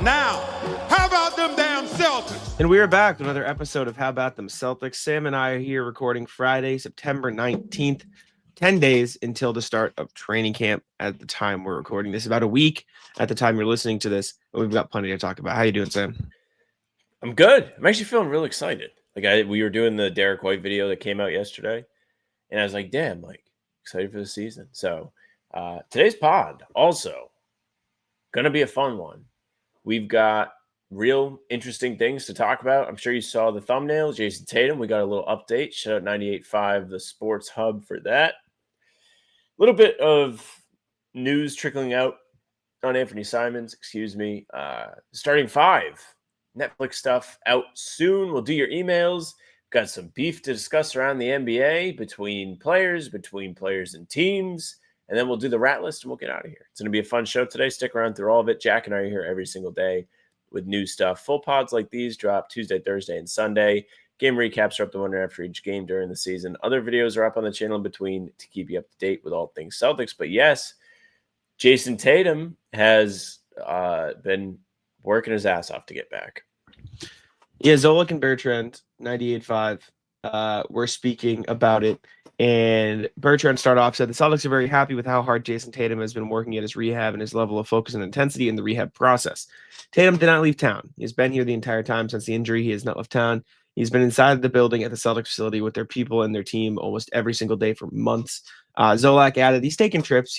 Now, how about them damn Celtics? And we are back with another episode of How About Them Celtics. Sam and I are here recording Friday, September 19th, 10 days until the start of training camp at the time we're recording this. About a week at the time you're listening to this, and we've got plenty to talk about. How you doing, Sam? I'm good. I'm actually feeling real excited. We were doing the Derek White video that came out yesterday, and I was like, damn, excited for the season. So today's pod also going to be a fun one. We've got real interesting things to talk about. I'm sure you saw the thumbnail, Jayson Tatum. We got a little update. Shout out 98.5, the sports hub, for that. A little bit of news trickling out on Anfernee Simons, starting five. Netflix stuff out soon. We'll do your emails. Got some beef to discuss around the NBA between players and teams. And then we'll do the rat list and we'll get out of here. It's going to be a fun show today. Stick around through all of it. Jack and I are here every single day with new stuff. Full pods like these drop Tuesday, Thursday, and Sunday. Game recaps are up to one after each game during the season. Other videos are up on the channel in between to keep you up to date with all things Celtics. But yes, Jayson Tatum has been working his ass off to get back. Yeah, Zolik and Bertrand, 98.5, we're speaking about it. And Bertrand started off, said the Celtics are very happy with how hard Jayson Tatum has been working at his rehab and his level of focus and intensity in the rehab process. Tatum did not leave town. He's been here the entire time since the injury. He has not left town. He's been inside the building at the Celtics facility with their people and their team almost every single day for months. Zolak added he's taking trips.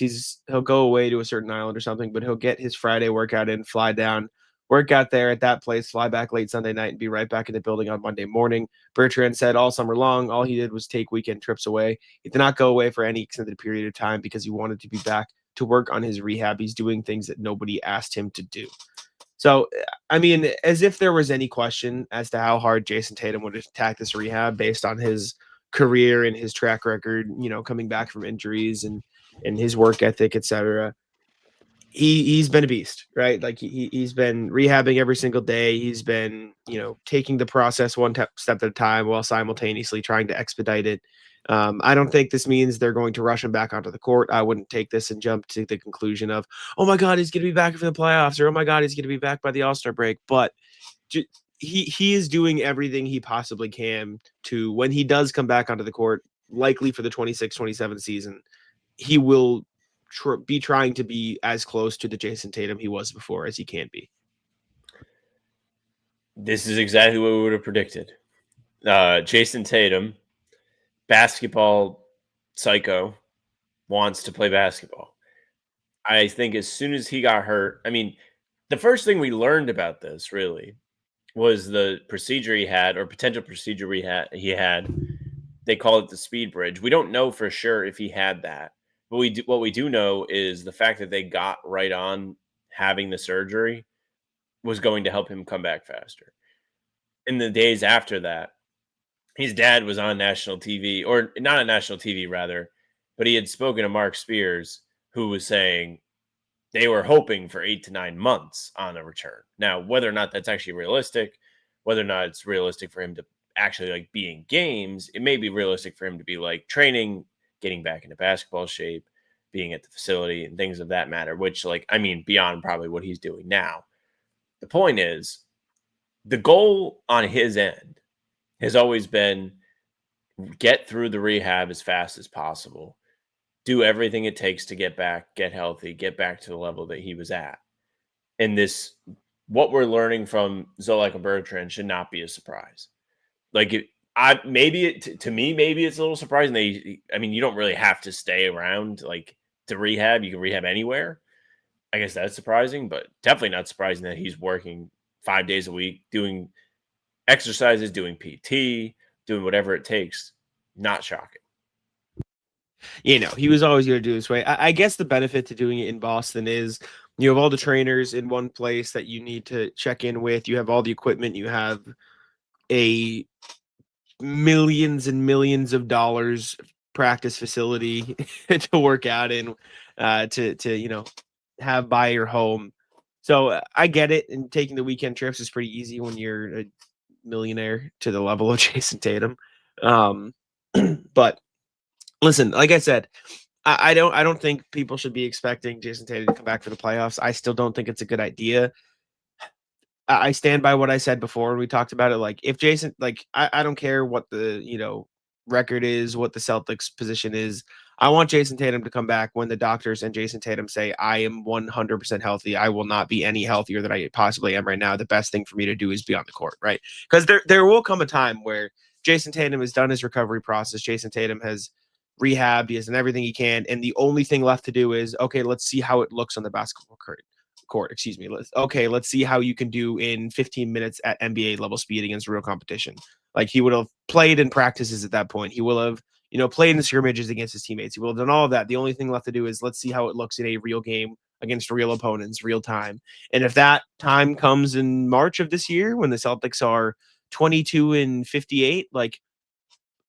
He'll go away to a certain island or something, but he'll get his Friday workout in, fly down, work out there at that place, fly back late Sunday night, and be right back in the building on Monday morning. Bertrand said all summer long, all he did was take weekend trips away. He did not go away for any extended period of time because he wanted to be back to work on his rehab. He's doing things that nobody asked him to do. So, I mean, as if there was any question as to how hard Jayson Tatum would attack this rehab based on his career and his track record, coming back from injuries and his work ethic, etc. He's been a beast, right? Like he's been rehabbing every single day. He's been, taking the process one step at a time while simultaneously trying to expedite it. I don't think this means they're going to rush him back onto the court. I wouldn't take this and jump to the conclusion of, oh my God, he's going to be back for the playoffs, or oh my God, he's going to be back by the All-Star break. But he is doing everything he possibly can to, when he does come back onto the court, likely for the 26-27 season, he will be trying to be as close to the Jayson Tatum he was before as he can be. This is exactly what we would have predicted. Jayson Tatum, basketball psycho, wants to play basketball. I think as soon as he got hurt, the first thing we learned about this really was the procedure he had, or potential procedure he had. They call it the speed bridge. We don't know for sure if he had that. But what we do know is the fact that they got right on having the surgery was going to help him come back faster. In the days after that, his dad was on national TV, or not on national TV rather, but he had spoken to Mark Spears, who was saying they were hoping for 8 to 9 months on a return. Now, whether or not that's actually realistic, whether or not it's realistic for him to actually be in games, it may be realistic for him to be training, getting back into basketball shape, being at the facility and things of that matter, which beyond probably what he's doing now. The point is, the goal on his end has always been get through the rehab as fast as possible, do everything it takes to get back, get healthy, get back to the level that he was at. And what we're learning from Zolak and Bertrand should not be a surprise. Maybe it's a little surprising that you don't really have to stay around to rehab. You can rehab anywhere. I guess that's surprising, but definitely not surprising that he's working 5 days a week, doing exercises, doing PT, doing whatever it takes. Not shocking. He was always going to do this way. I guess the benefit to doing it in Boston is you have all the trainers in one place that you need to check in with. You have all the equipment. You have a millions and millions of dollars practice facility to work out in, to have by your home. So I get it. And taking the weekend trips is pretty easy when you're a millionaire to the level of Jayson Tatum. But listen, like I said, I don't think people should be expecting Jayson Tatum to come back for the playoffs. I still don't think it's a good idea. I stand by what I said before when we talked about it. Like if Jayson, like I don't care what the record is, what the Celtics position is. I want Jayson Tatum to come back when the doctors and Jayson Tatum say I am 100% healthy. I will not be any healthier than I possibly am right now. The best thing for me to do is be on the court, right? Because there will come a time where Jayson Tatum has done his recovery process. Jayson Tatum has rehabbed. He has done everything he can, and the only thing left to do is okay. Let's see how it looks on the basketball court. Excuse me. Let's see how you can do in 15 minutes at NBA level speed against real competition. Like he would have played in practices at that point. He will have, played in the scrimmages against his teammates. He will have done all of that. The only thing left to do is let's see how it looks in a real game against real opponents, real time. And if that time comes in March of this year when the Celtics are 22-58, like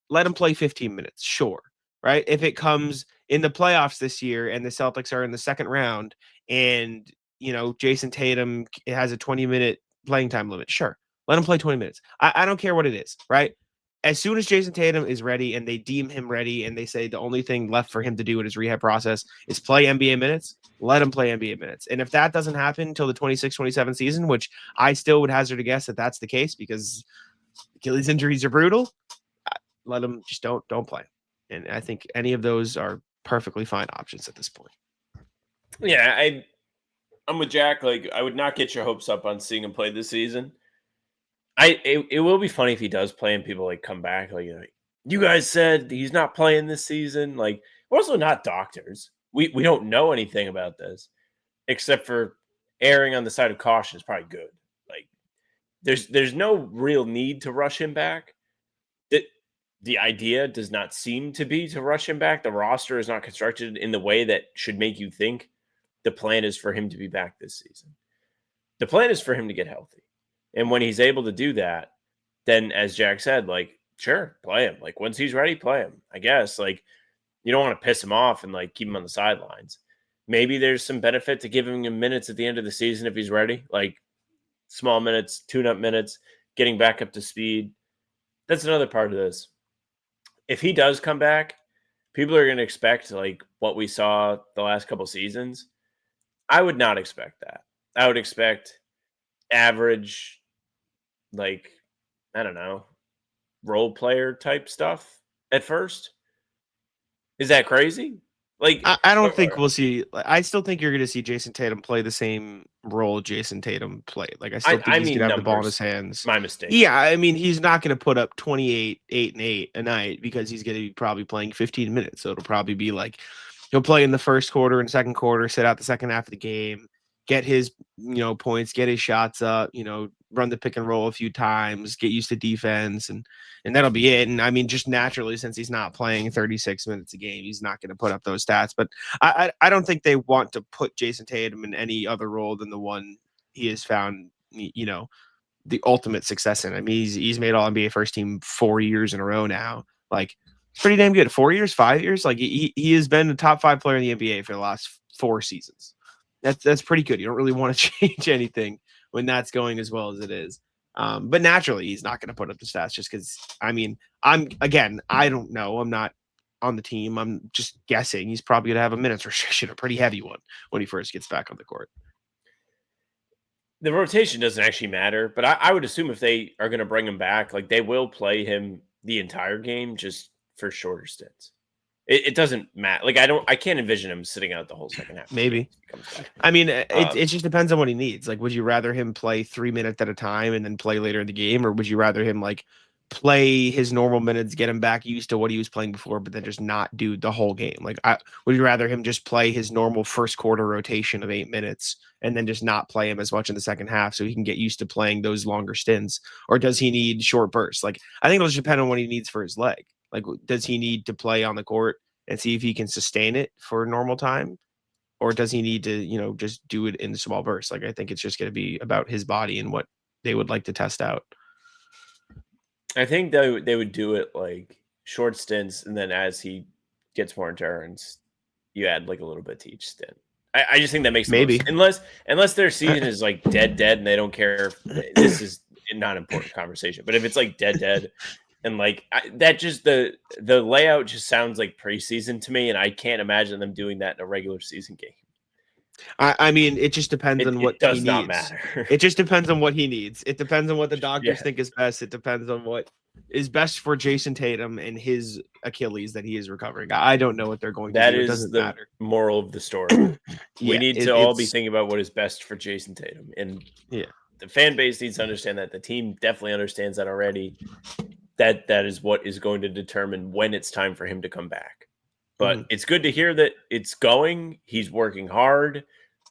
let him play 15 minutes, sure. Right? If it comes in the playoffs this year and the Celtics are in the second round and Jayson Tatum has a 20-minute playing time limit, sure. Let him play 20 minutes. I don't care what it is, right? As soon as Jayson Tatum is ready and they deem him ready and they say the only thing left for him to do in his rehab process is play NBA minutes, let him play NBA minutes. And if that doesn't happen until the 26-27 season, which I still would hazard a guess that that's the case because Achilles injuries are brutal, let him just don't play. And I think any of those are perfectly fine options at this point. Yeah, I'm with Jack. Like, I would not get your hopes up on seeing him play this season. It will be funny if he does play and people like come back like you guys said he's not playing this season. Like, we're also not doctors. We don't know anything about this except for erring on the side of caution is probably good. Like, there's no real need to rush him back. The idea does not seem to be to rush him back. The roster is not constructed in the way that should make you think the plan is for him to be back this season. The plan is for him to get healthy. And when he's able to do that, then as Jack said, like, sure, play him. Like, once he's ready, play him. I guess, like, you don't want to piss him off and, like, keep him on the sidelines. Maybe there's some benefit to giving him minutes at the end of the season if he's ready. Like, small minutes, tune-up minutes, getting back up to speed. That's another part of this. If he does come back, people are going to expect, like, what we saw the last couple seasons. I would not expect that. I would expect average, like, I don't know, role player type stuff at first. Is that crazy? Like, I don't think we'll see. I still think you're going to see Jayson Tatum play the same role Jayson Tatum played. Like, I still think he's going to have the ball in his hands. My mistake. Yeah, I mean, he's not going to put up 28, 8, and 8 a night because he's going to be probably playing 15 minutes. So it'll probably be like he'll play in the first quarter and second quarter, sit out the second half of the game, get his points, get his shots up, run the pick and roll a few times, get used to defense, and that'll be it. And I mean, just naturally, since he's not playing 36 minutes a game, he's not going to put up those stats. But I don't think they want to put Jayson Tatum in any other role than the one he has found, the ultimate success in. I mean, he's made All NBA first team 4 years in a row now. Like, it's pretty damn good. 4 years, 5 years. Like, he has been the top 5 player in the NBA for the last 4 seasons. That's pretty good. You don't really want to change anything when that's going as well as it is. But naturally, he's not going to put up the stats just because, I mean, I don't know. I'm not on the team. I'm just guessing he's probably going to have a minutes restriction, a pretty heavy one, when he first gets back on the court. The rotation doesn't actually matter, but I would assume if they are going to bring him back, like, they will play him the entire game just for shorter stints. It doesn't matter. Like, I can't envision him sitting out the whole second half. Maybe. I mean, it just depends on what he needs. Like, would you rather him play 3 minutes at a time and then play later in the game? Or would you rather him, like, play his normal minutes, get him back used to what he was playing before, but then just not do the whole game? Like, would you rather him just play his normal first quarter rotation of 8 minutes and then just not play him as much in the second half so he can get used to playing those longer stints? Or does he need short bursts? Like, I think it'll just depend on what he needs for his leg. Like, does he need to play on the court and see if he can sustain it for normal time? Or does he need to, just do it in small bursts? Like, I think it's just going to be about his body and what they would like to test out. I think they would do it like short stints, and then as he gets more endurance, you add like a little bit to each stint. I just think that makes maybe unless their season is like dead, and they don't care. This is not an important conversation, but if it's like dead, and like that, just the layout just sounds like preseason to me, and I can't imagine them doing that in a regular season game. I mean, it just depends on what It does he not needs. matter. It just depends on what he needs. It depends on what the doctors Yeah. think is best. It depends on what is best for Jayson Tatum and his Achilles that he is recovering. I don't know what they're going to That do. It is doesn't the matter. moral of the story. We Yeah, need to all be thinking about what is best for Jayson Tatum. And yeah. the fan base needs to understand that. The team definitely understands that already. That is what is going to determine when it's time for him to come back. But it's good to hear that it's going. He's working hard.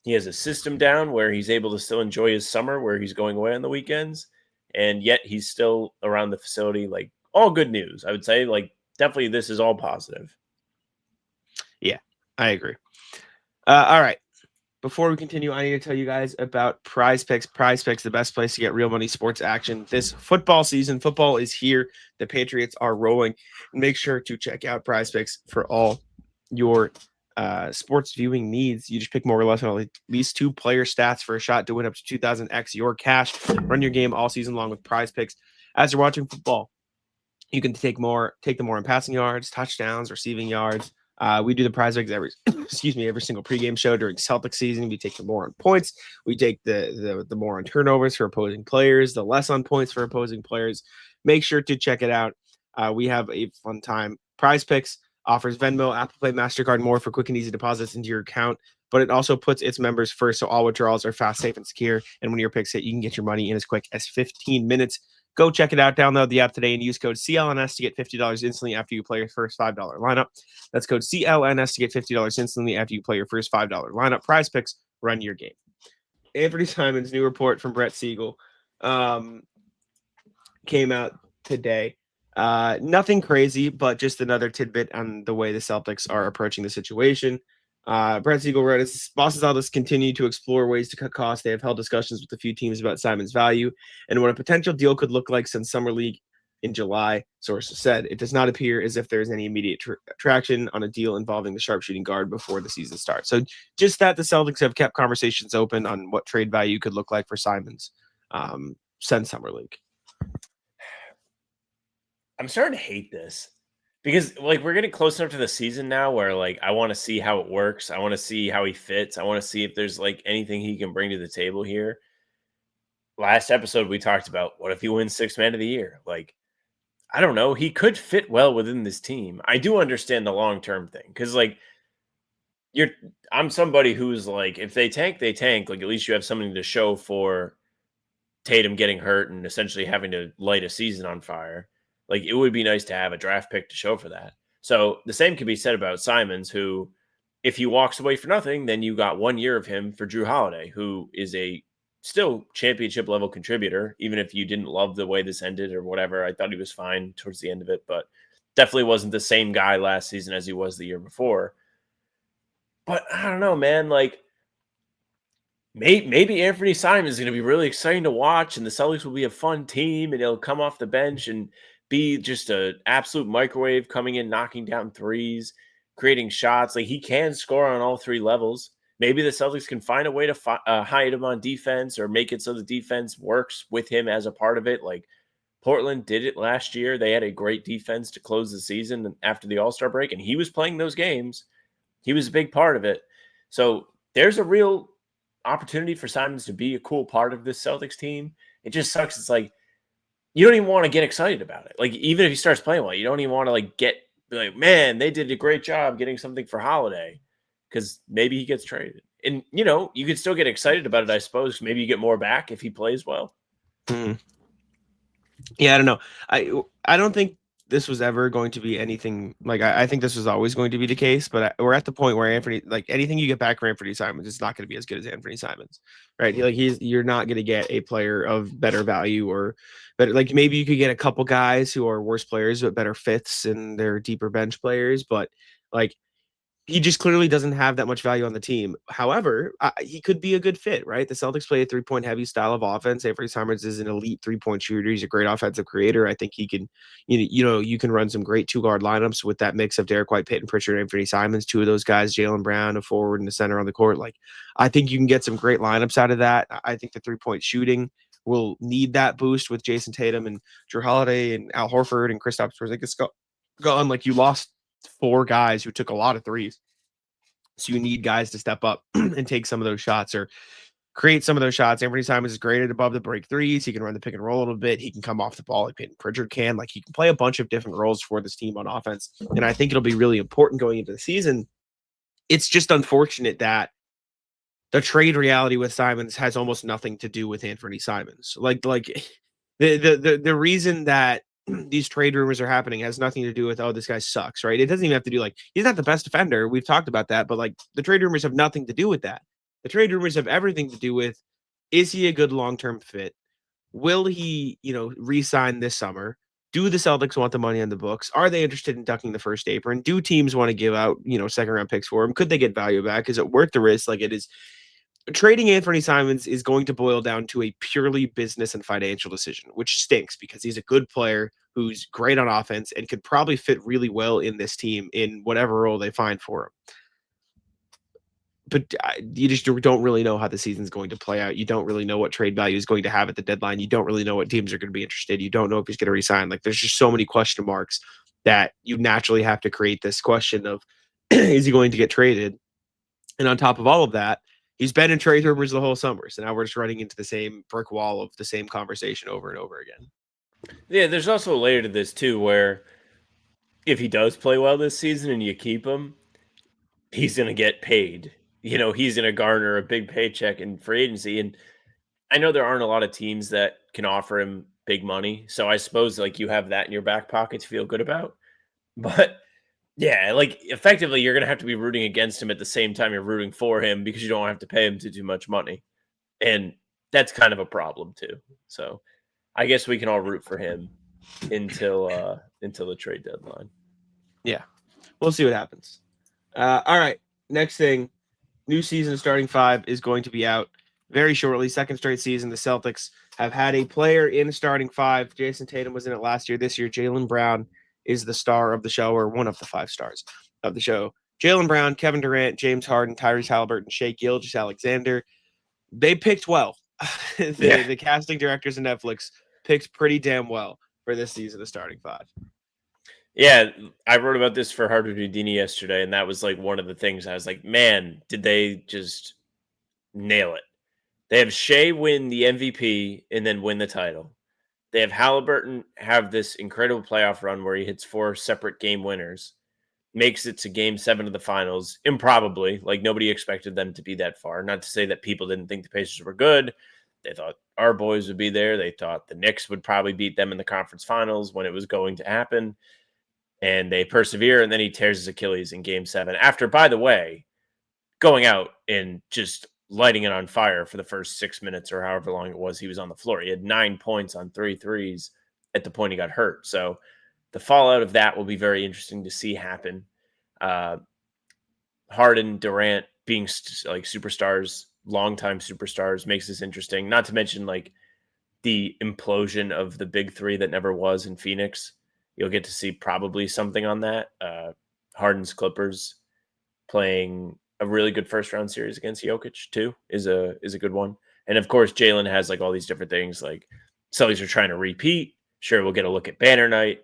He has a system down where he's able to still enjoy his summer, where he's going away on the weekends, and yet he's still around the facility. Like, all good news, I would say. Like, definitely this is all positive. Yeah, I agree. All right. Before we continue, I need to tell you guys about PrizePicks. PrizePicks, the best place to get real money sports action this football season. Football is here. The Patriots are rolling. Make sure to check out PrizePicks for all your sports viewing needs. You just pick more or less on at least 2 player stats for a shot to win up to 2,000x your cash. Run your game all season long with PrizePicks. As you're watching football, you can take the more in passing yards, touchdowns, receiving yards. We do the PrizePicks every single pregame show during Celtics season. We take the more on points. We take the more on turnovers for opposing players, the less on points for opposing players. Make sure to check it out. We have a fun time. PrizePicks offers Venmo, Apple Pay, MasterCard, and more for quick and easy deposits into your account. But it also puts its members first, so all withdrawals are fast, safe, and secure. And when your picks hit, you can get your money in as quick as 15 minutes. Go check it out. Download the app today and use code CLNS to get $50 instantly after you play your first $5 lineup. That's code CLNS to get $50 instantly after you play your first $5 lineup. PrizePicks, run your game. Anfernee Simons' new report from Brett Siegel came out today. Nothing crazy, but just another tidbit on the way the Celtics are approaching the situation. Brett Siegel wrote, as Boston Celtics continue to explore ways to cut costs, they have held discussions with a few teams about Simons' value and what a potential deal could look like since Summer League in July. Sources said it does not appear as if there is any immediate traction on a deal involving the sharpshooting guard before the season starts. So just that the Celtics have kept conversations open on what trade value could look like for Simons since Summer League. I'm starting to hate this because, like, we're getting close enough to the season now where, like, I want to see how it works. I want to see how he fits. I want to see if there's, like, anything he can bring to the table here. Last episode, we talked about what if he wins 6th man of the year? Like, I don't know. He could fit well within this team. I do understand the long-term thing because, like, I'm somebody who's like, if they tank, they tank. Like, at least you have something to show for Tatum getting hurt and essentially having to light a season on fire. Like, it would be nice to have a draft pick to show for that. So the same can be said about Simons, who, if he walks away for nothing, then you got 1 year of him for Drew Holiday, who is a still championship level contributor, even if you didn't love the way this ended or whatever. I thought he was fine towards the end of it, but definitely wasn't the same guy last season as he was the year before. But I don't know, man. Like, maybe Anfernee Simons is going to be really exciting to watch, and the Celtics will be a fun team, and he'll come off the bench and be just an absolute microwave, coming in, knocking down threes, creating shots. Like, he can score on all 3 levels. Maybe the Celtics can find a way to hide him on defense or make it so the defense works with him as a part of it. Like, Portland did it last year. They had a great defense to close the season after the All-Star break, and he was playing those games. He was a big part of it. So there's a real opportunity for Simons to be a cool part of this Celtics team. It just sucks. It's like, you don't even want to get excited about it. Like, even if he starts playing well, you don't even want to be like, man, they did a great job getting something for Holiday, because maybe he gets traded. And, you could still get excited about it, I suppose. Maybe you get more back if he plays well. Yeah, I don't know. I don't think this was ever going to be anything like I think this was always going to be the case, but we're at the point where Anfernee, like, anything you get back for Anfernee Simons, it's not going to be as good as Anfernee Simons, right? You're not going to get a player of better value or better. Like, maybe you could get a couple guys who are worse players but better fits and they're deeper bench players, but like, he just clearly doesn't have that much value on the team. However, he could be a good fit, right? The Celtics play a 3-point heavy style of offense. Anfernee Simons is an elite 3-point shooter. He's a great offensive creator. I think he can, you can run some great 2-guard lineups with that mix of Derek White, Peyton Pritchard, and Anfernee Simons, 2 of those guys, Jaylen Brown, a forward and a center on the court. Like, I think you can get some great lineups out of that. I think the 3-point shooting will need that boost with Jayson Tatum and Drew Holiday and Al Horford and Kristaps Porzingis gone. Like, you lost 4 guys who took a lot of threes. So you need guys to step up and take some of those shots or create some of those shots. Anfernee Simons is graded above the break threes. He can run the pick and roll a little bit. He can come off the ball like Peyton Pritchard can. Like, he can play a bunch of different roles for this team on offense. And I think it'll be really important going into the season. It's just unfortunate that the trade reality with Simons has almost nothing to do with Anfernee Simons. Like the reason that these trade rumors are happening has nothing to do with, oh, this guy sucks, right? It doesn't even have to do, like, he's not the best defender. We've talked about that, but like, the trade rumors have nothing to do with that. The trade rumors have everything to do with, is he a good long-term fit? Will he, re-sign this summer? Do the Celtics want the money on the books? Are they interested in ducking the first apron? Do teams want to give out, second round picks for him? Could they get value back? Is it worth the risk? Like, it is. Trading Anfernee Simons is going to boil down to a purely business and financial decision, which stinks because he's a good player who's great on offense and could probably fit really well in this team in whatever role they find for him. But you just don't really know how the season's going to play out. You don't really know what trade value is going to have at the deadline. You don't really know what teams are going to be interested. You don't know if he's going to resign. Like, there's just so many question marks that you naturally have to create this question of, is he going to get traded? And on top of all of that, he's been in trade rumors the whole summer. So now we're just running into the same brick wall of the same conversation over and over again. Yeah, there's also a layer to this too, where if he does play well this season and you keep him, he's going to get paid. He's going to garner a big paycheck in free agency. And I know there aren't a lot of teams that can offer him big money. So I suppose like you have that in your back pocket to feel good about. But yeah, like effectively you're going to have to be rooting against him at the same time you're rooting for him because you don't have to pay him too much money. And that's kind of a problem too. So I guess we can all root for him until the trade deadline. Yeah. We'll see what happens. All right. Next thing, new season of Starting Five is going to be out very shortly. Second straight season, the Celtics have had a player in Starting Five. Jayson Tatum was in it last year. This year, Jaylen Brown is the star of the show, or one of the 5 stars of the show. Jaylen Brown, Kevin Durant, James Harden, Tyrese Halliburton, Shai Gilgeous-Alexander. They picked well. The casting directors of Netflix picked pretty damn well for this season of Starting Five. Yeah, I wrote about this for Hardwood Houdini yesterday, and that was like one of the things I was like, man, did they just nail it? They have Shai win the MVP and then win the title. They have Halliburton have this incredible playoff run where he hits 4 separate game winners, makes it to game 7 of the finals, improbably. Like, nobody expected them to be that far. Not to say that people didn't think the Pacers were good. They thought our boys would be there. They thought the Knicks would probably beat them in the conference finals when it was going to happen. And they persevere, and then he tears his Achilles in game 7. After, by the way, going out and just lighting it on fire for the first 6 minutes or however long it was he was on the floor. He had 9 points on 3 threes at the point he got hurt. So the fallout of that will be very interesting to see happen. Harden, Durant being like superstars, longtime superstars, makes this interesting. Not to mention like the implosion of the big 3 that never was in Phoenix. You'll get to see probably something on that. Harden's Clippers playing a really good first round series against Jokic too is a good one. And of course, Jaylen has like all these different things. Like, Celtics are trying to repeat. Sure, we'll get a look at Banner Night.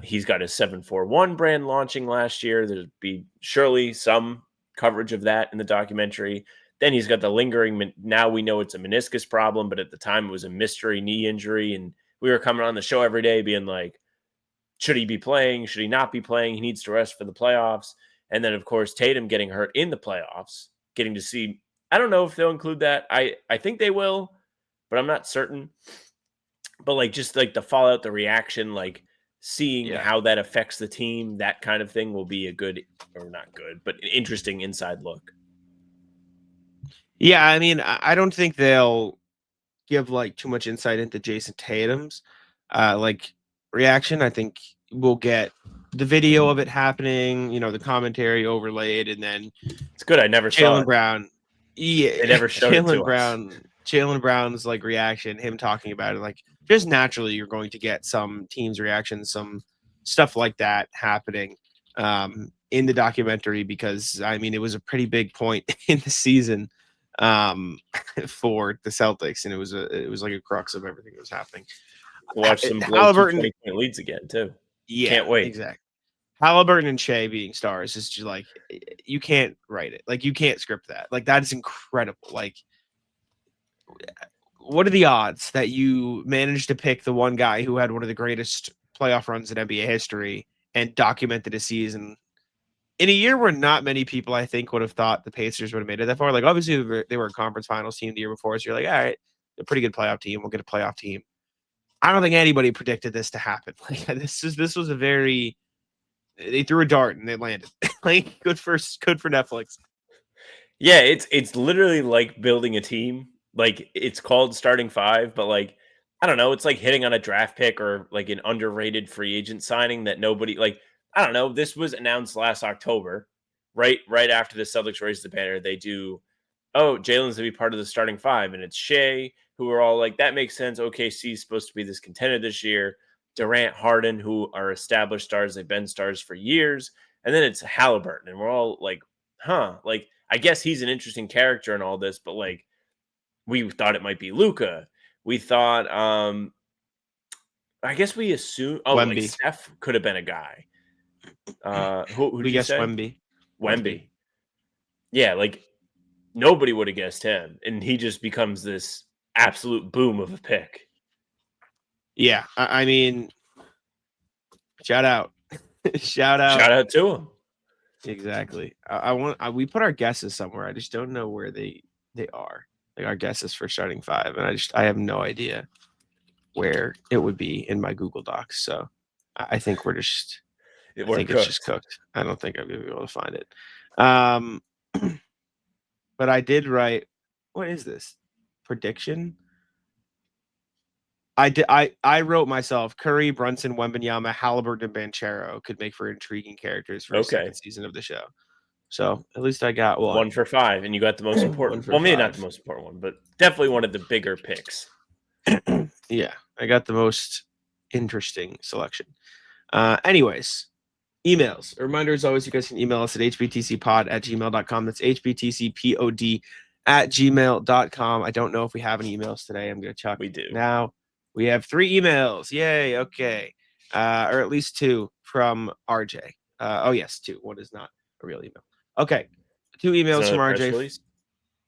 He's got his 741 brand launching last year. There'll be surely some coverage of that in the documentary. Then he's got the lingering. Now we know it's a meniscus problem, but at the time it was a mystery knee injury. And we were coming on the show every day being like, should he be playing? Should he not be playing? He needs to rest for the playoffs. And then, of course, Tatum getting hurt in the playoffs, getting to see. I don't know if they'll include that. I think they will, but I'm not certain. But like just like the fallout, the reaction, like seeing how that affects the team, that kind of thing will be a good, or not good, but an interesting inside look. Yeah, I mean, I don't think they'll give like too much insight into Jayson Tatum's like reaction. I think we'll get the video of it happening, the commentary overlaid, and then it's good. I never saw Jaylen Brown. Yeah, they never showed it to us. Jaylen Brown's like reaction, him talking about it, like just naturally, you're going to get some team's reactions, some stuff like that happening in the documentary because I mean it was a pretty big point in the season for the Celtics, and it was like a crux of everything that was happening. Watch some Halliburton 20-point leads again too. Yeah, can't wait. Exactly. Halliburton and Shea being stars is just like, you can't write it. Like, you can't script that. Like, that is incredible. Like, what are the odds that you managed to pick the one guy who had one of the greatest playoff runs in NBA history and documented a season in a year where not many people, I think, would have thought the Pacers would have made it that far? Like, obviously, they were a conference finals team the year before, so you're like, all right, they're a pretty good playoff team. We'll get a playoff team. I don't think anybody predicted this to happen. Like, this was a very, they threw a dart and they landed. Like, good for Netflix. Yeah, it's literally like building a team. Like, it's called starting five, but like, I don't know, it's like hitting on a draft pick or like an underrated free agent signing that nobody like. I don't know. This was announced last October, right after the Celtics raised the banner. They do, oh, Jalen's to be part of the starting five, and it's Shea, who are all like, that makes sense. OKC is supposed to be this contender this year. Durant, Harden, who are established stars, they've been stars for years, and then it's Halliburton, and we're all like, huh, like, I guess he's an interesting character in all this, but like, we thought it might be Luka. We thought, I guess we assumed, like Wemby. Steph could have been a guy. Who did We you guessed say? Wemby. Wemby. Yeah, like nobody would have guessed him, and he just becomes this absolute boom of a pick. Yeah, I mean, shout out, shout out to him. Exactly. We put our guesses somewhere. I just don't know where they are. Like, our guesses for starting five, and I have no idea where it would be in my Google Docs. So I think we're just. I think it's just cooked. I don't think I'm gonna be able to find it. But I did write. What is this prediction? I wrote myself Curry, Brunson, Wembanyama, Halliburton, and Banchero could make for intriguing characters for the second season of the show. So at least I got one. 1 for 5, and you got the most important. Well, maybe not the most important one, but definitely one of the bigger picks. Yeah, I got the most interesting selection. Anyways, emails. A reminder, as always, you guys can email us at hbtcpod@gmail.com. That's hbtcpod@gmail.com. I don't know if we have any emails today. I'm going to check. We do. Now, we have 3 emails. Yay, okay. Or at least 2 from RJ. Oh, yes, 2. One is not a real email. Okay, 2 emails from RJ.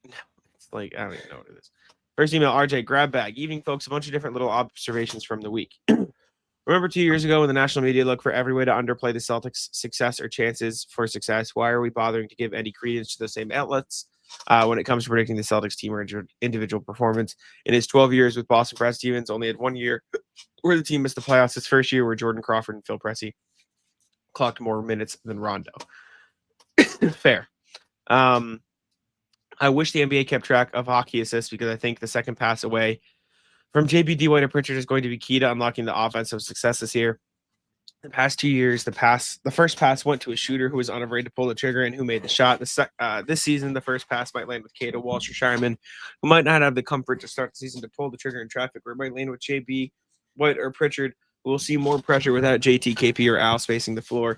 No, it's like, I don't even know what it is. First email, RJ, grab bag. Evening, folks. A bunch of different little observations from the week. Remember 2 years ago when the national media looked for every way to underplay the Celtics' success or chances for success? Why are we bothering to give any credence to those same outlets when it comes to predicting the Celtics team or individual performance? In his 12 years with Boston, Brad Stevens only had 1 year where the team missed the playoffs. His first year where Jordan Crawford and Phil Pressey clocked more minutes than Rondo. Fair. I wish the NBA kept track of hockey assists because I think the second pass away from JB, White, or Pritchard is going to be key to unlocking the offensive success this year. The past 2 years, the first pass went to a shooter who was unafraid to pull the trigger and who made the shot. This season, the first pass might land with Cato, Walsh, or Shireman, who might not have the comfort to start the season to pull the trigger in traffic, or it might land with JB, White, or Pritchard, who will see more pressure without JT, KP, or Al spacing the floor.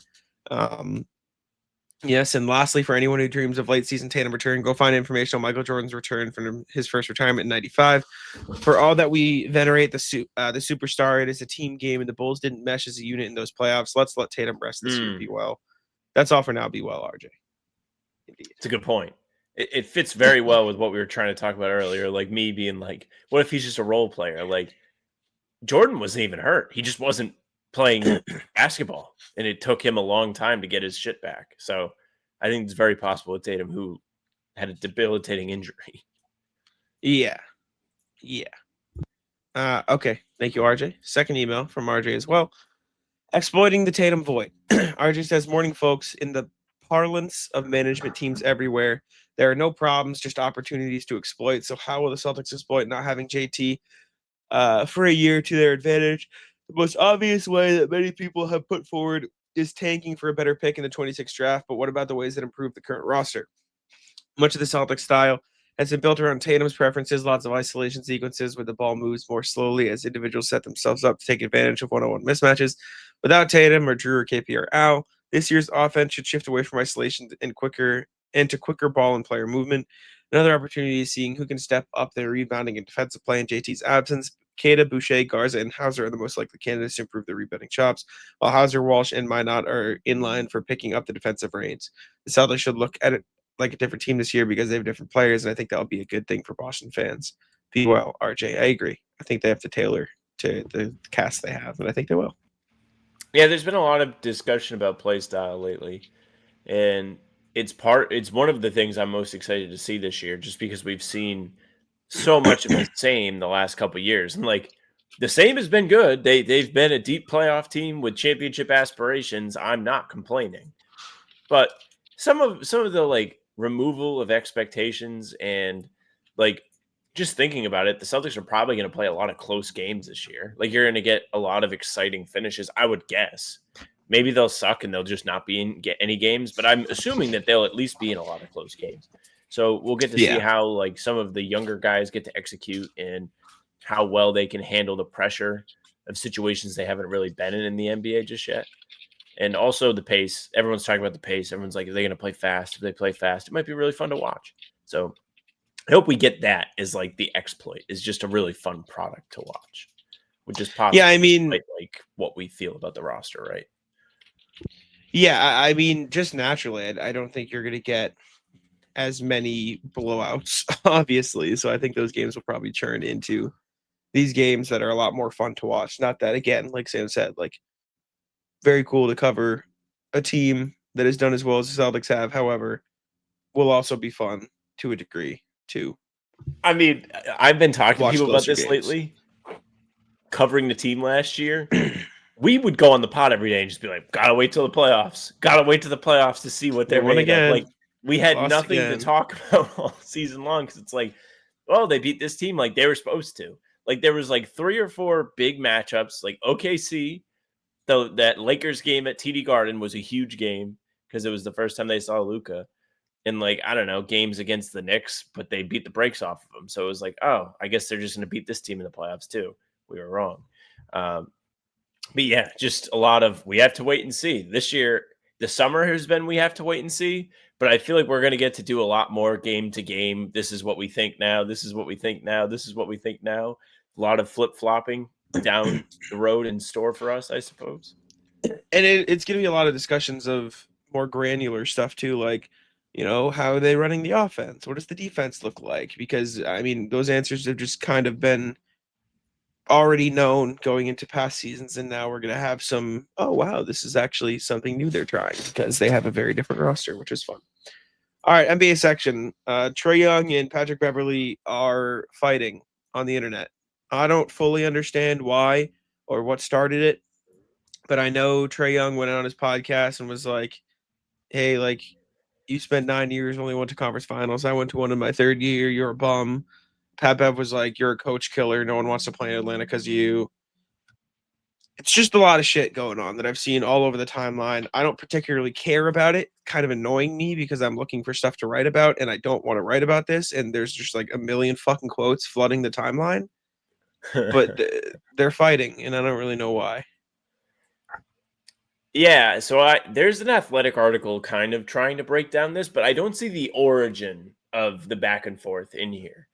Yes, and lastly, for anyone who dreams of late season Tatum return, go find information on Michael Jordan's return from his first retirement in '95. For all that we venerate the superstar, it is a team game, and the Bulls didn't mesh as a unit in those playoffs. Let's let Tatum rest this year. Be well. That's all for now. Be well, RJ. Indeed. It's a good point. It fits very well with what we were trying to talk about earlier, like me being like, what if he's just a role player? Like, Jordan wasn't even hurt. He just wasn't playing basketball, and it took him a long time to get his shit back. So I think it's very possible with Tatum, who had a debilitating injury. Yeah. Okay. Thank you, RJ. Second email from RJ as well. Exploiting the Tatum void. RJ says, morning, folks. In the parlance of management teams everywhere, there are no problems, just opportunities to exploit. So how will the Celtics exploit not having JT for a year to their advantage? The most obvious way that many people have put forward is tanking for a better pick in the 26th draft, but what about the ways that improve the current roster? Much of the Celtics style has been built around Tatum's preferences, lots of isolation sequences where the ball moves more slowly as individuals set themselves up to take advantage of one-on-one mismatches. Without Tatum or Drew or KP or Al, this year's offense should shift away from isolation and to quicker ball and player movement. Another opportunity is seeing who can step up their rebounding and defensive play in JT's absence. Queta, Boucher, Garza, and Hauser are the most likely candidates to improve their rebounding chops, while Hauser, Walsh, and Minot are in line for picking up the defensive reins. The Celtics should look at it like a different team this year because they have different players, and I think that'll be a good thing for Boston fans. Be well, RJ. I agree. I think they have to tailor to the cast they have, and I think they will. Yeah, there's been a lot of discussion about play style lately, and it's one of the things I'm most excited to see this year, just because we've seen so much of the same the last couple of years, and like the same has been good. They've been a deep playoff team with championship aspirations. I'm not complaining, but some of the like removal of expectations and like just thinking about it, the Celtics are probably going to play a lot of close games this year. Like you're going to get a lot of exciting finishes, I would guess. Maybe they'll suck and they'll just not be in get any games, but I'm assuming that they'll at least be in a lot of close games. So we'll get to see how like some of the younger guys get to execute and how well they can handle the pressure of situations they haven't really been in the NBA just yet. And also the pace. Everyone's talking about the pace. Everyone's like, are they going to play fast? If they play fast, it might be really fun to watch. So I hope we get that as like the exploit is just a really fun product to watch. Which is possible. Yeah, I mean, like what we feel about the roster, right? Yeah, I mean, just naturally, I don't think you're going to get as many blowouts, obviously. So I think those games will probably turn into these games that are a lot more fun to watch. Not that, again, like Sam said, like very cool to cover a team that has done as well as the Celtics have. However, will also be fun to a degree too. I mean, I've been talking to people about this games lately. Covering the team last year, we would go on the pod every day and just be like, "Gotta wait till the playoffs. Gotta wait till the playoffs to see what they're made of." Like we had nothing to talk about all season long because it's like, well, they beat this team like they were supposed to. Like there was like 3 or 4 big matchups. Like OKC, though that Lakers game at TD Garden was a huge game because it was the first time they saw Luka. And like, I don't know, games against the Knicks, but they beat the brakes off of them. So it was like, oh, I guess they're just going to beat this team in the playoffs too. We were wrong. But yeah, just a lot of, we have to wait and see. This year, the summer has been, we have to wait and see. But I feel like we're going to get to do a lot more game to game. This is what we think now. This is what we think now. This is what we think now. A lot of flip-flopping down the road in store for us, I suppose. And it's going to be a lot of discussions of more granular stuff too, like, you know, how are they running the offense? What does the defense look like? Because, I mean, those answers have just kind of been already known going into past seasons. And now we're going to have some, oh, wow, this is actually something new they're trying because they have a very different roster, which is fun. All right, NBA section. Trae Young and Patrick Beverley are fighting on the internet. I don't fully understand why or what started it, but I know Trae Young went on his podcast and was like, hey, like, you spent 9 years, only went to conference finals. I went to one in my third year. You're a bum. Pat Bev was like, you're a coach killer. No one wants to play in Atlanta because of you. It's just a lot of shit going on that I've seen all over the timeline. I don't particularly care about it. Kind of annoying me because I'm looking for stuff to write about and I don't want to write about this. And there's just like a million fucking quotes flooding the timeline. But they're fighting and I don't really know why. Yeah, so there's an Athletic article kind of trying to break down this, but I don't see the origin of the back and forth in here.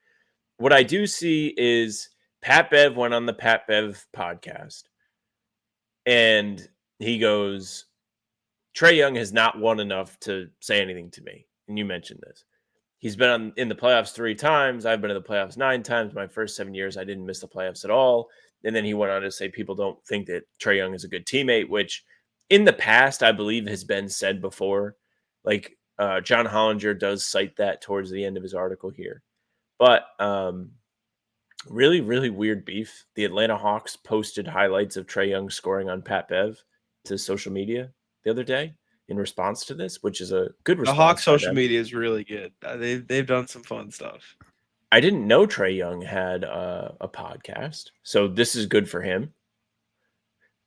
What I do see is Pat Bev went on the Pat Bev podcast, and he goes, Trae Young has not won enough to say anything to me. And you mentioned this. He's been in the playoffs 3 times. I've been in the playoffs 9 times. My first 7 years, I didn't miss the playoffs at all. And then he went on to say people don't think that Trae Young is a good teammate, which in the past, I believe has been said before. Like John Hollinger does cite that towards the end of his article here. But really, really weird beef. The Atlanta Hawks posted highlights of Trae Young scoring on Pat Bev to social media the other day in response to this, which is a good response. The Hawks social media is really good. They've done some fun stuff. I didn't know Trae Young had a podcast, so this is good for him.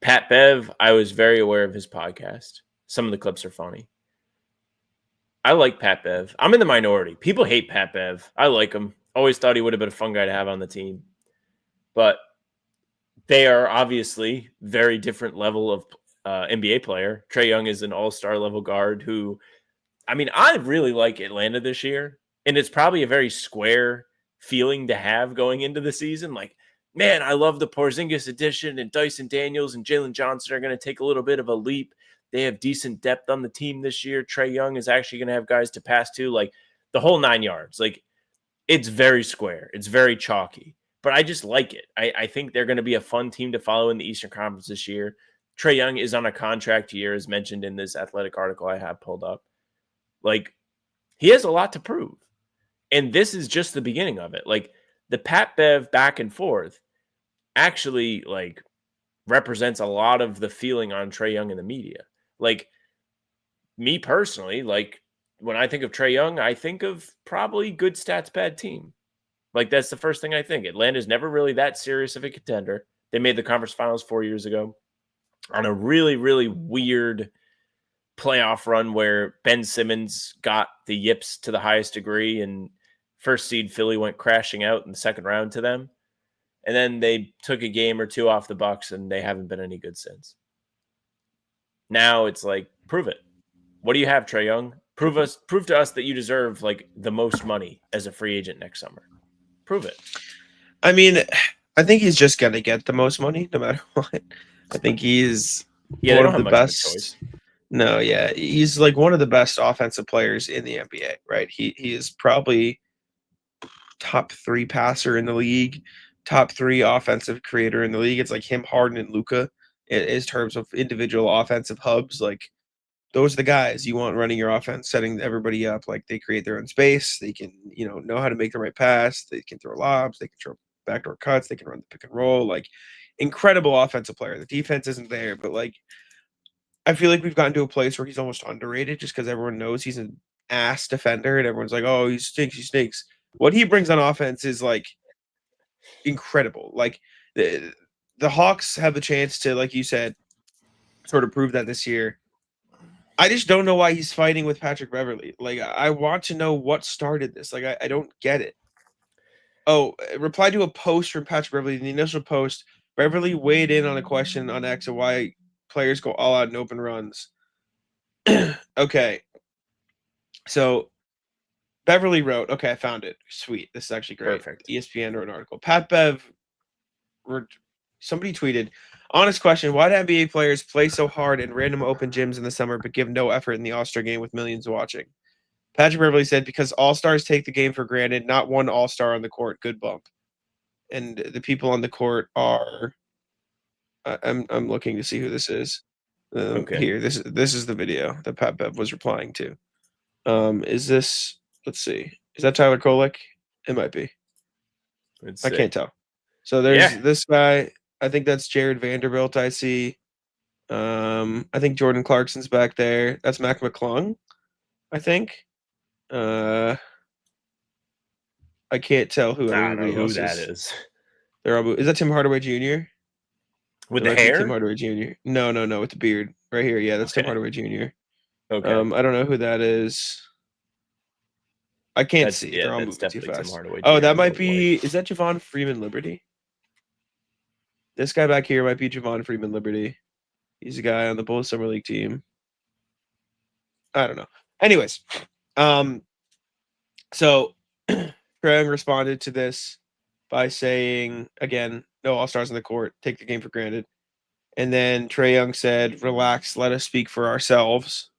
Pat Bev, I was very aware of his podcast. Some of the clips are funny. I like Pat Bev. I'm in the minority. People hate Pat Bev. I like him. Always thought he would have been a fun guy to have on the team. But they are obviously very different level of NBA player. Trae Young is an all-star level guard who, I mean, I really like Atlanta this year. And it's probably a very square feeling to have going into the season. Like, man, I love the Porzingis addition, and Dyson Daniels and Jalen Johnson are going to take a little bit of a leap. They have decent depth on the team this year. Trae Young is actually going to have guys to pass to, like the whole 9 yards. Like, it's very square. It's very chalky, but I just like it. I think they're going to be a fun team to follow in the Eastern Conference this year. Trae Young is on a contract year, as mentioned in this Athletic article I have pulled up. Like, he has a lot to prove. And this is just the beginning of it. Like, the Pat Bev back and forth actually, like, represents a lot of the feeling on Trae Young in the media. Like, me personally, like, when I think of Trae Young, I think of probably good stats, bad team. Like, that's the first thing I think. Atlanta's never really that serious of a contender. They made the conference finals 4 years ago on a really, really weird playoff run where Ben Simmons got the yips to the highest degree, and first seed Philly went crashing out in the second round to them. And then they took a game or two off the Bucks, and they haven't been any good since. Now it's like, prove it. What do you have, Trae Young? Prove to us that you deserve like the most money as a free agent next summer. Prove it. I mean, I think he's just gonna get the most money no matter what. I think he's one of the best. No, yeah, he's like one of the best offensive players in the NBA, right? He is probably top 3 passer in the league, top 3 offensive creator in the league. It's like him, Harden, and Luka in terms of individual offensive hubs. Like, those are the guys you want running your offense, setting everybody up. Like, they create their own space. They can, know how to make the right pass. They can throw lobs. They can throw backdoor cuts. They can run the pick and roll. Like, incredible offensive player. The defense isn't there, but like, I feel like we've gotten to a place where he's almost underrated just because everyone knows he's an ass defender and everyone's like, oh, he stinks. What he brings on offense is like incredible. Like, the Hawks have the chance to, like you said, sort of prove that this year. I just don't know why he's fighting with Patrick Beverley. Like, I want to know what started this. Like, I don't get it. Oh, reply to a post from Patrick Beverley. In the initial post, Beverley weighed in on a question on X of why players go all out in open runs. Okay. So Beverley wrote, okay, I found it. Sweet. This is actually great. Perfect. ESPN wrote an article. Pat Bev, somebody tweeted, honest question, why do NBA players play so hard in random open gyms in the summer but give no effort in the All-Star game with millions watching? Patrick Beverley said, because all-stars take the game for granted, not one all-star on the court. Good bump. And the people on the court are, I'm looking to see who this is. Okay. Here, this is the video that Pat Bev was replying to. Is this, let's see, is that Tyler Kolek? It might be. I can't tell. So there's this guy. I think that's Jared Vanderbilt. I see. I think Jordan Clarkson's back there. That's Mac McClung, I think. I can't tell who everybody else that is. They're all, is that Tim Hardaway Jr.? With the hair? Tim Hardaway Jr. No, with the beard. Right here. Yeah, that's Tim Hardaway Jr. Okay. I don't know who that is. I can't see. Yeah, they're all that's moving too definitely fast. Tim Hardaway Oh, Jr. that might be, is that Javon Freeman Liberty? This guy back here might be Javon Freeman Liberty. He's a guy on the Bulls Summer League team. I don't know. Anyways, so Trae Young responded to this by saying, again, no all-stars on the court, take the game for granted. And then Trae Young said, relax, let us speak for ourselves.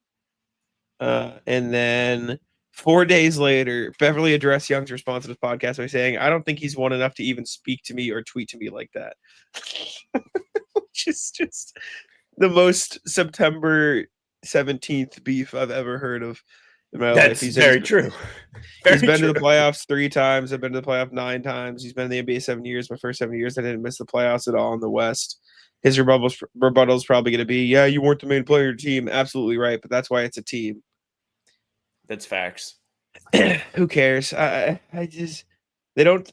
And then 4 days later, Beverley addressed Young's response to this podcast by saying, I don't think he's won enough to even speak to me or tweet to me like that. Which is just the most September 17th beef I've ever heard of in my life. That's very true. He's been to the playoffs 3 times. I've been to the playoff 9 times. He's been in the NBA 7 years. My first 7 years, I didn't miss the playoffs at all in the West. His rebuttal is probably going to be, yeah, you weren't the main player of the team. Absolutely right, but that's why it's a team. That's facts. Who cares? I just, they don't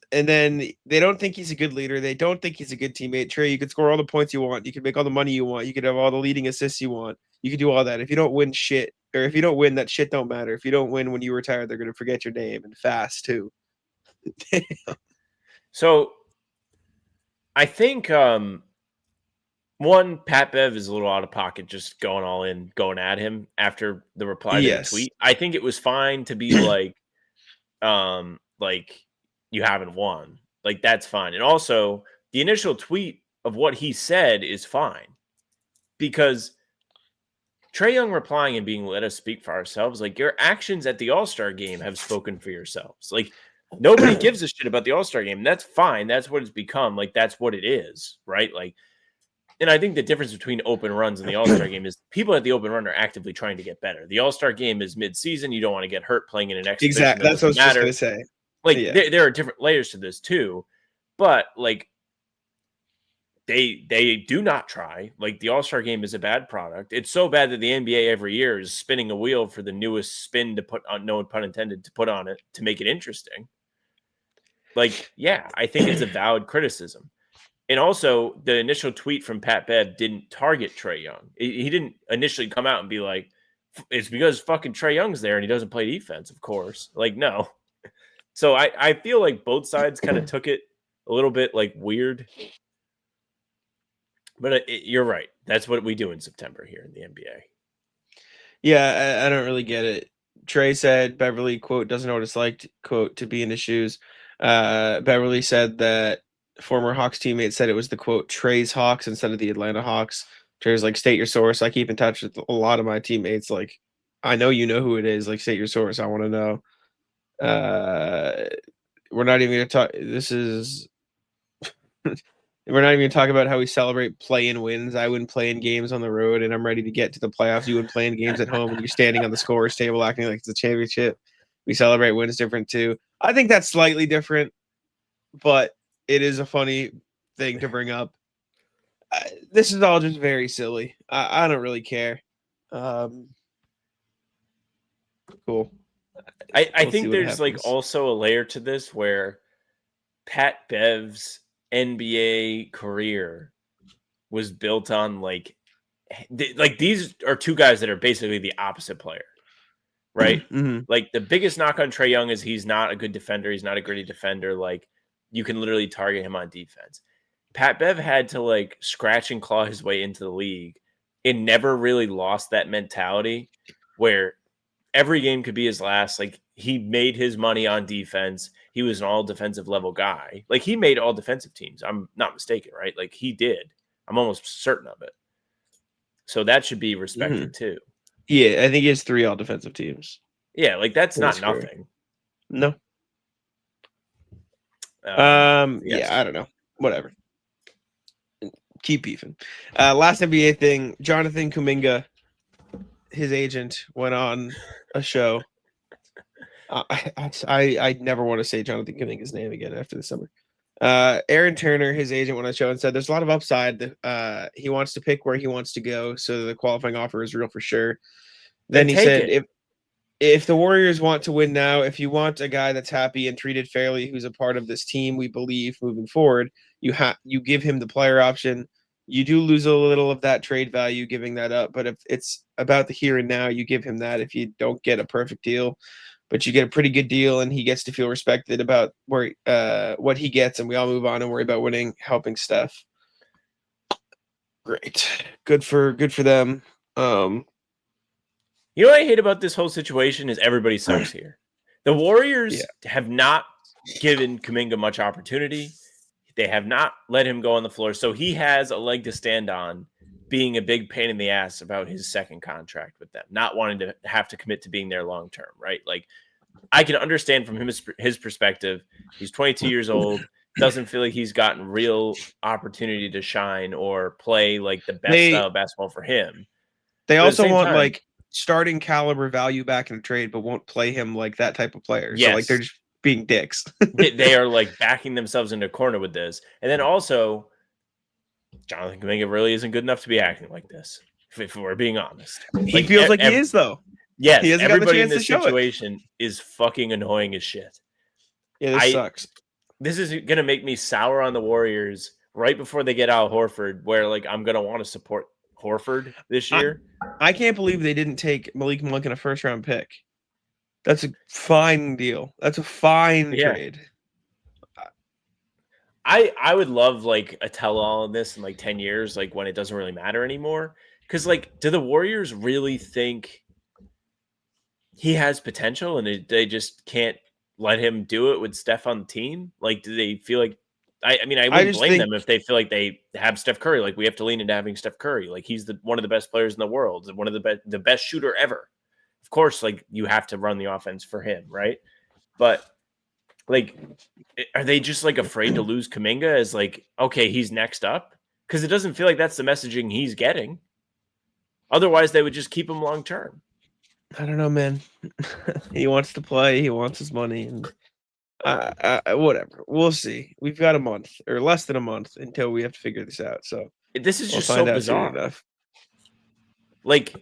think he's a good leader. They don't think he's a good teammate. Trae, you can score all the points you want. You can make all the money you want. You can have all the leading assists you want. You can do all that. If you don't win shit, or if you don't win, that shit don't matter. If you don't win when you retire, they're going to forget your name, and fast too. So I think one, Pat Bev is a little out of pocket, just going all in, going at him after the reply to the tweet. I think it was fine to be like you haven't won. Like, that's fine. And also, the initial tweet of what he said is fine, because Trae Young replying and being, let us speak for ourselves, like, your actions at the All-Star game have spoken for yourselves. Like, nobody gives a shit about the All-Star game. That's fine. That's what it's become. Like, that's what it is, right? Like, and I think the difference between open runs and the All-Star game is people at the open run are actively trying to get better. The All-Star game is mid-season. You don't want to get hurt playing in an exhibition. Exactly. That's what I was just going to say. Like, there are different layers to this too, but like, they do not try. Like, the All-Star game is a bad product. It's so bad that the NBA every year is spinning a wheel for the newest spin to put on, no pun intended, to put on it to make it interesting. Like, yeah, I think it's a valid criticism. And also, the initial tweet from Pat Bev didn't target Trae Young. He didn't initially come out and be like, it's because fucking Trae Young's there and he doesn't play defense, of course. Like, no. So I feel like both sides kind of took it a little bit like weird. But you're right. That's what we do in September here in the NBA. Yeah, I don't really get it. Trae said Beverley, quote, doesn't know what it's like, quote, to be in his shoes. Beverley said that former Hawks teammate said it was the, quote, Trae's Hawks instead of the Atlanta Hawks. Trae's like, state your source. I keep in touch with a lot of my teammates. Like, I know you know who it is. Like, state your source. I want to know. We're not even going to talk. This is... We're not even going to talk about how we celebrate play-in wins. I win play-in games on the road, and I'm ready to get to the playoffs. You win play-in games at home, and you're standing on the scorer's table acting like it's a championship. We celebrate wins different, too. I think that's slightly different, but it is a funny thing to bring up. This is all just very silly. I don't really care. Cool. I think there's like also a layer to this where Pat Bev's NBA career was built on like these are two guys that are basically the opposite player, right? Mm-hmm. Like, the biggest knock on Trae Young is he's not a good defender. He's not a gritty defender. Like, you can literally target him on defense. Pat Bev had to like scratch and claw his way into the league and never really lost that mentality where every game could be his last. Like, he made his money on defense. He was an all defensive level guy. Like, he made all defensive teams. I'm not mistaken, right? Like, he did. I'm almost certain of it. So that should be respected too. Yeah, I think he has 3 all defensive teams. Yeah, like, that's not nothing. No. Yes. Yeah, I don't know. Whatever. Keep beefing. Last NBA thing, Jonathan Kuminga, his agent, went on a show. I never want to say Jonathan Kuminga's name again after the summer. Aaron Turner, his agent, went on a show and said there's a lot of upside. He wants to pick where he wants to go, so the qualifying offer is real for sure. Then he said, if the Warriors want to win now, if you want a guy that's happy and treated fairly, who's a part of this team, we believe moving forward, you give him the player option. You do lose a little of that trade value giving that up, but if it's about the here and now, you give him that. If you don't get a perfect deal, but you get a pretty good deal and he gets to feel respected about where what he gets, and we all move on and worry about winning, helping Steph. Great. Good for them. You know what I hate about this whole situation is everybody sucks here. The Warriors have not given Kuminga much opportunity. They have not let him go on the floor. So he has a leg to stand on, being a big pain in the ass about his second contract with them, not wanting to have to commit to being there long term, right? Like, I can understand from his perspective. He's 22 years old, doesn't feel like he's gotten real opportunity to shine or play like the best style of basketball for him. They also want like starting caliber value back in the trade, but won't play him like that type of player. Yes. So like they're just being dicks. They are like backing themselves into a corner with this. And then also, Jonathan Kuminga really isn't good enough to be acting like this, if we're being honest. He feels like he is, though. Yes, everybody in this situation is fucking annoying as shit. Yeah, this sucks. This is going to make me sour on the Warriors right before they get Al Horford, where like I'm going to want to support Horford this year. I can't believe they didn't take Malik Monk in a first-round pick. That's a fine deal. That's a fine trade. I would love like a tell-all on this in like 10 years, like when it doesn't really matter anymore. Because like, do the Warriors really think he has potential and they just can't let him do it with Steph on the team? Like, do they feel like I mean, I wouldn't blame them if they feel like they have Steph Curry. Like, we have to lean into having Steph Curry. Like, he's one of the best players in the world, one of the best shooter ever. Of course, like, you have to run the offense for him, right? But like, are they just like afraid to lose Kuminga as like, okay, he's next up? Because it doesn't feel like that's the messaging he's getting. Otherwise, they would just keep him long term. I don't know, man. He wants to play. He wants his money, and whatever. We'll see. We've got a month or less than a month until we have to figure this out. So this is just so bizarre. Like,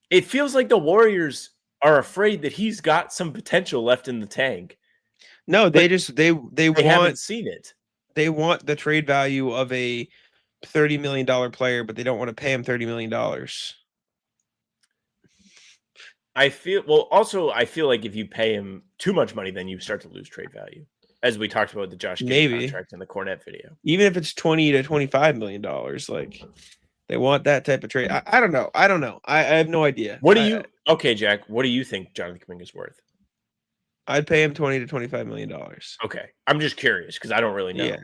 it feels like the Warriors are afraid that he's got some potential left in the tank. No, they haven't seen it. They want the trade value of a $30 million player, but they don't want to pay him $30 million. I feel like if you pay him too much money, then you start to lose trade value. As we talked about the Josh Giddey contract in the Cornette video. Even if it's $20 to $25 million, like, they want that type of trade. I don't know. I have no idea. Okay, Jack, what do you think Jonathan Kuminga is worth? I'd pay him $20 to $25 million. Okay. I'm just curious because I don't really know. Yeah.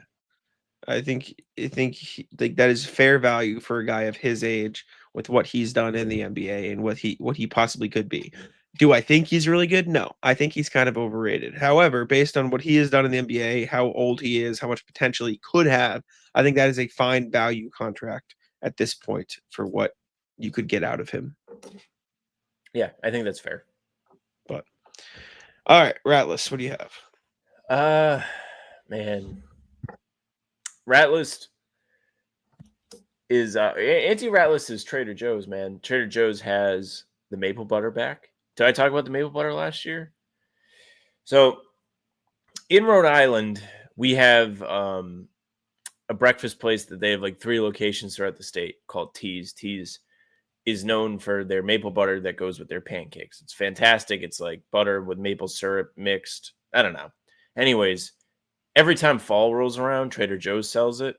I think that is fair value for a guy of his age with what he's done in the NBA and what he possibly could be. Do I think he's really good? No. I think he's kind of overrated. However, based on what he has done in the NBA, how old he is, how much potential he could have, I think that is a fine value contract at this point for what you could get out of him. Yeah, I think that's fair. But all right, Ratless, what do you have? Man. Ratless is anti-Ratless is Trader Joe's, man. Trader Joe's has the maple butter back. Did I talk about the maple butter last year? So in Rhode Island, we have a breakfast place that they have like 3 locations throughout the state called Teas. Teas is known for their maple butter that goes with their pancakes. It's fantastic. It's like butter with maple syrup mixed. I don't know. Anyways, every time fall rolls around, Trader Joe's sells it.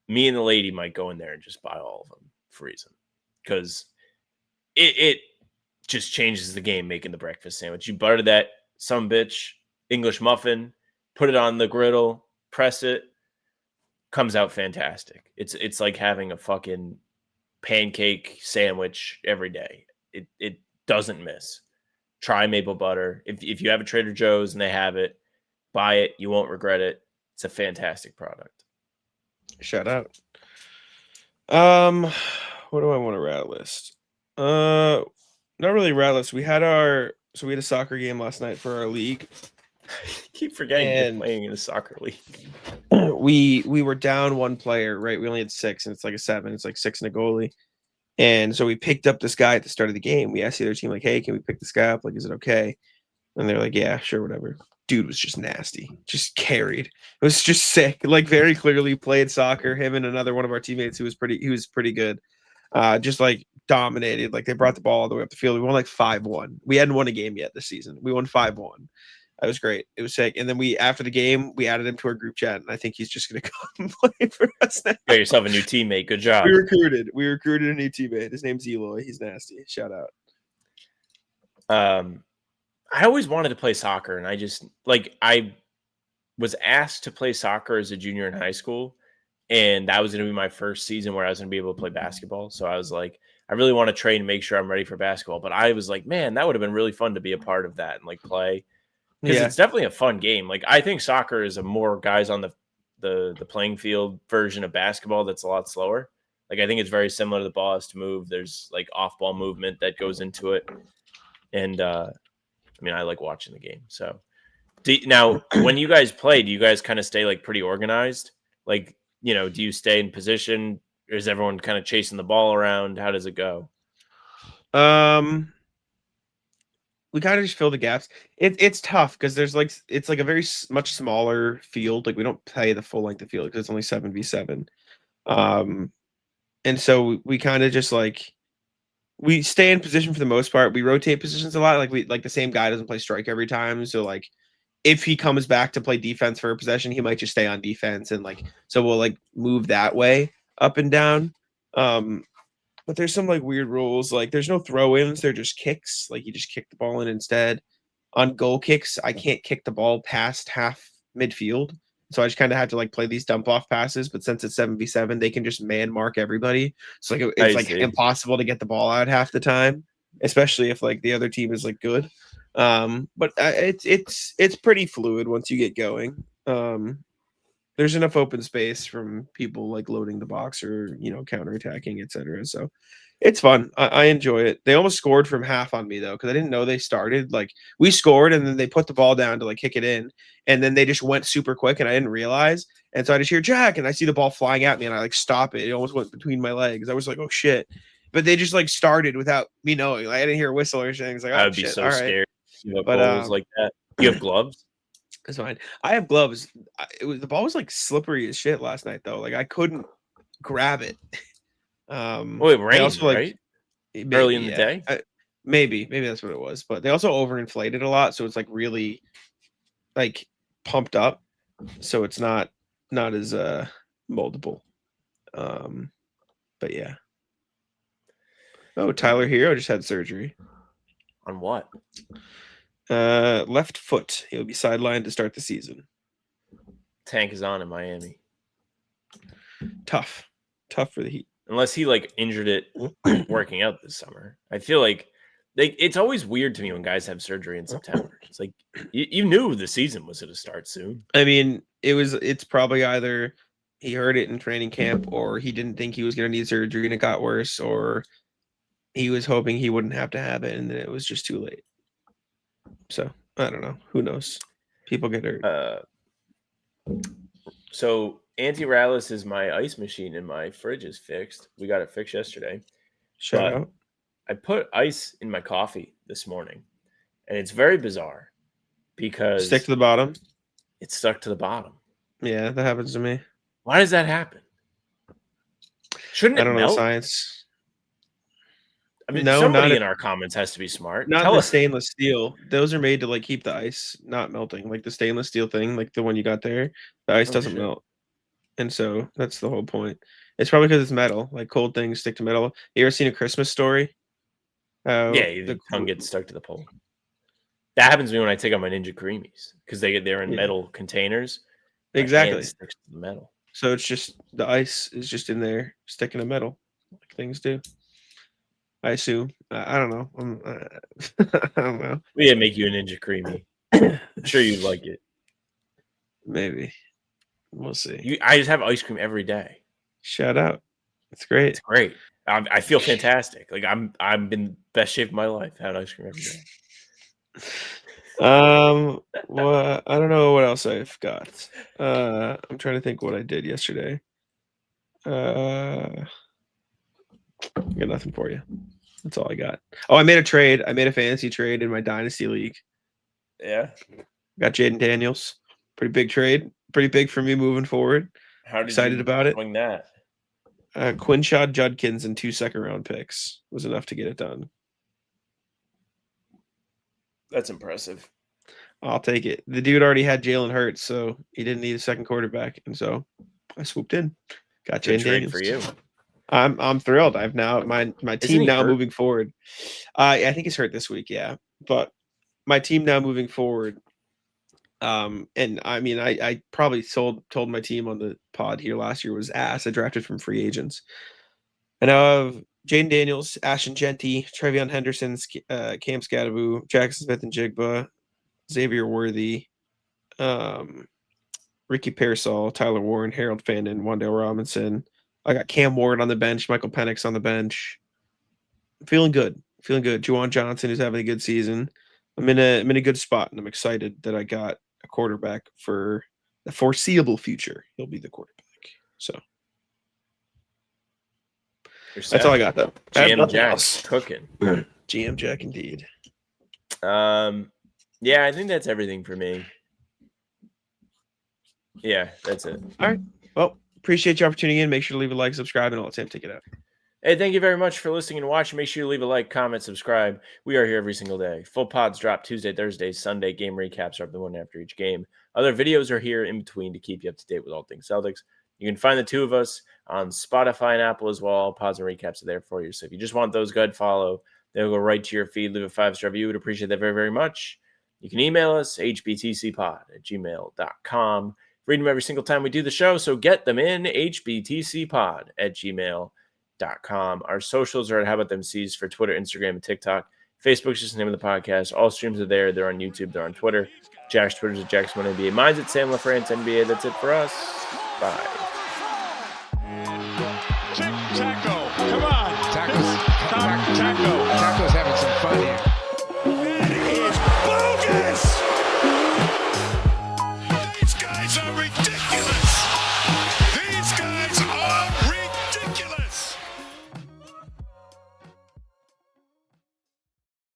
Me and the lady might go in there and just buy all of them, freeze them, because it just changes the game making the breakfast sandwich. You butter that sumbitch, English muffin, put it on the griddle, press it, comes out fantastic. It's like having a fucking pancake sandwich every day. It doesn't miss. Try maple butter. If you have a Trader Joe's and they have it, buy it. You won't regret it. It's a fantastic product. Shout out. What do I want to rat list? Not really rat list. We had a soccer game last night for our league. Keep forgetting you're playing in a soccer league. We were down one player, right? We only had 6, and it's like a 7. It's like 6 and a goalie. And so we picked up this guy at the start of the game. We asked the other team, like, hey, can we pick this guy up? Like, is it okay? And they're like, yeah, sure, whatever. Dude was just nasty, just carried. It was just sick. Like, very clearly played soccer. Him and another one of our teammates who was pretty good. Just like dominated. Like, they brought the ball all the way up the field. We won like 5-1. We hadn't won a game yet this season. We won 5-1. That was great. It was sick. And then after the game, we added him to our group chat, and I think he's just gonna come play for us now. Got yourself a new teammate. Good job. We recruited a new teammate. His name's Eloy. He's nasty. Shout out. I always wanted to play soccer, and I was asked to play soccer as a junior in high school, and that was going to be my first season where I was going to be able to play basketball. So I was like, I really want to train and make sure I'm ready for basketball. But I was like, man, that would have been really fun to be a part of that and like play, because it's definitely a fun game. Like, I think soccer is a more guys on the playing field version of basketball that's a lot slower. Like, I think it's very similar to the ball has to move. There's like off ball movement that goes into it, and I mean, I like watching the game. So now when you guys play, do you guys kind of stay like pretty organized? Like, do you stay in position? Or is everyone kind of chasing the ball around? How does it go? We kind of just fill the gaps. It's tough because it's like a very much smaller field. Like, we don't play the full length of field because it's only 7v7. And so we kind of just like, we stay in position for the most part. We rotate positions a lot. Like the same guy doesn't play strike every time. So like, if he comes back to play defense for a possession, he might just stay on defense, and like, so we'll like move that way up and down. But there's some like weird rules. Like, there's no throw-ins. They're just kicks. Like, you just kick the ball in instead. On goal kicks, I can't kick the ball past half midfield. So I just kind of had to like play these dump off passes. But since it's 7v7, they can just man mark everybody. So like it's like impossible to get the ball out half the time, especially if like the other team is like good. But it's pretty fluid once you get going. There's enough open space from people like loading the box or counterattacking, etc. So it's fun. I enjoy it. They almost scored from half on me though, because I didn't know they started. Like we scored and then they put the ball down to like kick it in, and then they just went super quick and I didn't realize. And so I just hear Jack and I see the ball flying at me and I like stop it. It almost went between my legs. I was like, oh shit. But they just like started without me knowing. Like I didn't hear a whistle or anything. I was like, oh, I would be shit. so All right. scared. But goals like that. You have gloves? It's fine. I have gloves. The ball was like slippery as shit last night though. Like I couldn't grab it. It rained, also, like, right? Maybe, early in the day? Maybe that's what it was. But they also overinflated a lot, so it's like really like pumped up. So it's not as moldable. But yeah. Oh, Tyler Hero just had surgery. On what? Left foot. He'll be sidelined to start the season. Tank is on in Miami. Tough for the Heat. Unless he like injured it working out this summer. I feel like it's always weird to me when guys have surgery in September. It's like you knew the season was going to start soon. I mean, it's probably either he heard it in training camp or he didn't think he was going to need surgery and it got worse, or he was hoping he wouldn't have to have it and then it was just too late. So I don't know. Who knows? People get hurt. So anti-rallis is my ice machine and my fridge is fixed. We got it fixed yesterday. Shout out. I put ice in my coffee this morning, and it's very bizarre because stick to the bottom. It's stuck to the bottom. Yeah, that happens to me. Why does that happen? Shouldn't it melt? I don't know science. I mean, somebody in our comments has to be smart. Not the stainless steel. Those are made to like keep the ice not melting. Like the stainless steel thing, like the one you got there, the ice doesn't melt. And so that's the whole point. It's probably because it's metal. Like cold things stick to metal. You ever seen A Christmas Story? Yeah, the tongue gets stuck to the pole. That happens to me when I take out my Ninja Creamies because they're in metal containers. Exactly. Sticks to the metal. So it's just the ice is just in there sticking to metal, like things do. I assume. I don't know. I don't know. We didn't make you a Ninja Creamy. I'm sure you'd like it. Maybe. We'll see. I just have ice cream every day. Shout out. It's great. It's great. I feel fantastic. Like I'm in the best shape of my life. Having ice cream every day. Well, I don't know what else I've got. I'm trying to think what I did yesterday. I got nothing for you. That's all I got. Oh, I made a trade. I made a fantasy trade in my dynasty league. Yeah. Got Jaden Daniels. Pretty big trade. Pretty big for me moving forward. How did excited you about it? Swing that. Quinshad Judkins and 2 second-round picks was enough to get it done. That's impressive. I'll take it. The dude already had Jalen Hurts, so he didn't need a second quarterback, and so I swooped in. Got Jaden Daniels for you. I'm thrilled. I've now my team now hurt? moving forward. I think he's hurt this week, yeah. But my team now moving forward. And I mean, I probably told my team on the pod here last year was ass. I drafted from free agents. And I have Jaden Daniels, Ashton Genty, Trevion Henderson, Cam Scadaboo, Jackson Smith and Jigba, Xavier Worthy, Ricky Pearsall, Tyler Warren, Harold Fannin, Wandale Robinson. I got Cam Ward on the bench, Michael Penix on the bench. I'm feeling good. Juwan Johnson is having a good season. I'm in a good spot, and I'm excited that I got a quarterback for the foreseeable future. He'll be the quarterback. So that's all I got, though. GM Jack cooking. GM Jack, indeed. Yeah, I think that's everything for me. Yeah, that's it. All right. Well, appreciate you for tuning in. Make sure to leave a like, subscribe, and I'll let Sam take it out. Hey, thank you very much for listening and watching. Make sure you leave a like, comment, subscribe. We are here every single day. Full pods drop Tuesday, Thursday, Sunday. Game recaps are the one after each game. Other videos are here in between to keep you up to date with all things Celtics. You can find the two of us on Spotify and Apple as well. Pods and recaps are there for you. So if you just want those, go ahead, follow. They'll go right to your feed. Leave a 5-star review. We'd appreciate that very, very much. You can email us, hbtcpod@gmail.com. Read them every single time we do the show, so get them in, hbtcpod@gmail.com. Our socials are at How About Them C's for Twitter, Instagram, and TikTok. Facebook's just the name of the podcast. All streams are there. They're on YouTube. They're on Twitter. Jack's Twitter's at Jackson1NBA. Mine's at Sam LaFrance NBA. That's it for us. Bye. Tic-tac-toe.